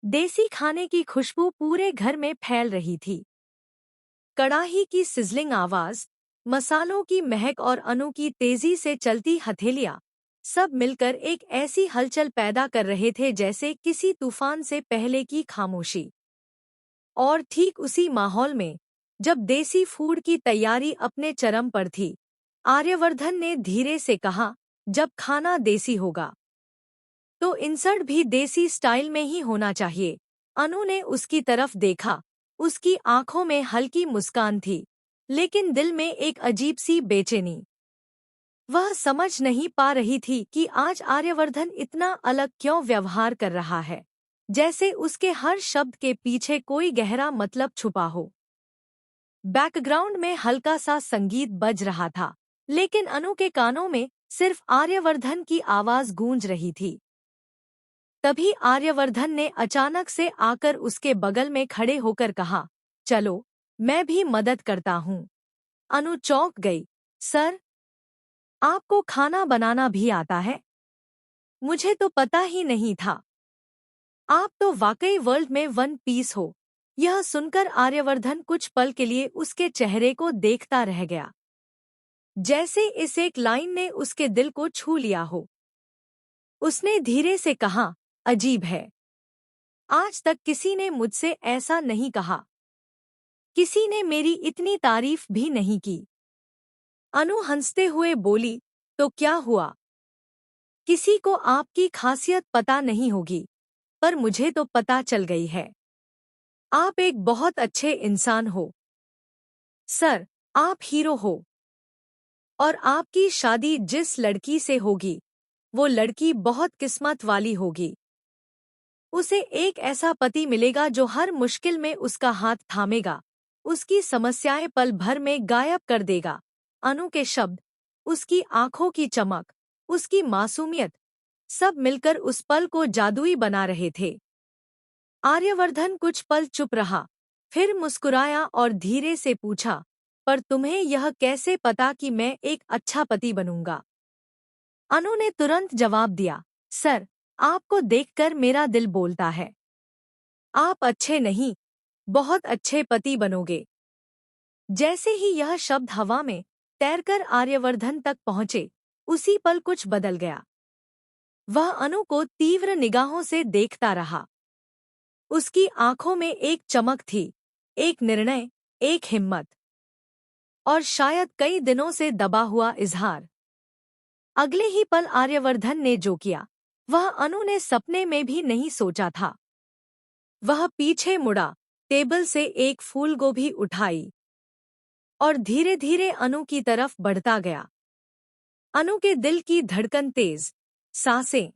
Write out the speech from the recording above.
देसी खाने की खुशबू पूरे घर में फैल रही थी। कड़ाही की सिजलिंग आवाज, मसालों की महक और अनु की तेजी से चलती हथेलियां, सब मिलकर एक ऐसी हलचल पैदा कर रहे थे जैसे किसी तूफान से पहले की खामोशी। और ठीक उसी माहौल में, जब देसी फूड की तैयारी अपने चरम पर थी, आर्यवर्धन ने धीरे से कहा, जब खाना देसी होगा तो इंसर्ट भी देसी स्टाइल में ही होना चाहिए। अनु ने उसकी तरफ देखा। उसकी आंखों में हल्की मुस्कान थी, लेकिन दिल में एक अजीब सी बेचैनी। वह समझ नहीं पा रही थी कि आज आर्यवर्धन इतना अलग क्यों व्यवहार कर रहा है, जैसे उसके हर शब्द के पीछे कोई गहरा मतलब छुपा हो। बैकग्राउंड में हल्का सा संगीत बज रहा था, लेकिन अनु के कानों में सिर्फ आर्यवर्धन की आवाज गूंज रही थी। तभी आर्यवर्धन ने अचानक से आकर उसके बगल में खड़े होकर कहा, चलो, मैं भी मदद करता हूँ। अनु चौंक गई। सर, आपको खाना बनाना भी आता है? मुझे तो पता ही नहीं था। आप तो वाकई वर्ल्ड में वन पीस हो। यह सुनकर आर्यवर्धन कुछ पल के लिए उसके चेहरे को देखता रह गया, जैसे इस एक लाइन ने उसके दिल को छू लिया हो। उसने धीरे से कहा, अजीब है, आज तक किसी ने मुझसे ऐसा नहीं कहा। किसी ने मेरी इतनी तारीफ भी नहीं की। अनु हंसते हुए बोली, तो क्या हुआ? किसी को आपकी खासियत पता नहीं होगी, पर मुझे तो पता चल गई है। आप एक बहुत अच्छे इंसान हो। सर, आप हीरो हो। और आपकी शादी जिस लड़की से होगी, वो लड़की बहुत किस्मत वाली होगी। उसे एक ऐसा पति मिलेगा जो हर मुश्किल में उसका हाथ थामेगा, उसकी समस्याएं पल भर में गायब कर देगा। अनु के शब्द, उसकी आंखों की चमक, उसकी मासूमियत, सब मिलकर उस पल को जादुई बना रहे थे। आर्यवर्धन कुछ पल चुप रहा, फिर मुस्कुराया और धीरे से पूछा, पर तुम्हें यह कैसे पता कि मैं एक अच्छा पति बनूंगा? अनु ने तुरंत जवाब दिया, सर, आपको देखकर मेरा दिल बोलता है। आप अच्छे नहीं, बहुत अच्छे पति बनोगे। जैसे ही यह शब्द हवा में तैरकर आर्यवर्धन तक पहुंचे, उसी पल कुछ बदल गया। वह अनु को तीव्र निगाहों से देखता रहा। उसकी आंखों में एक चमक थी, एक निर्णय, एक हिम्मत, और शायद कई दिनों से दबा हुआ इजहार। अगले ही पल आर्यवर्धन ने जो किया, वह अनु ने सपने में भी नहीं सोचा था। वह पीछे मुड़ा, टेबल से एक फूलगोभी उठाई और धीरे धीरे अनु की तरफ बढ़ता गया। अनु के दिल की धड़कन तेज, सांसें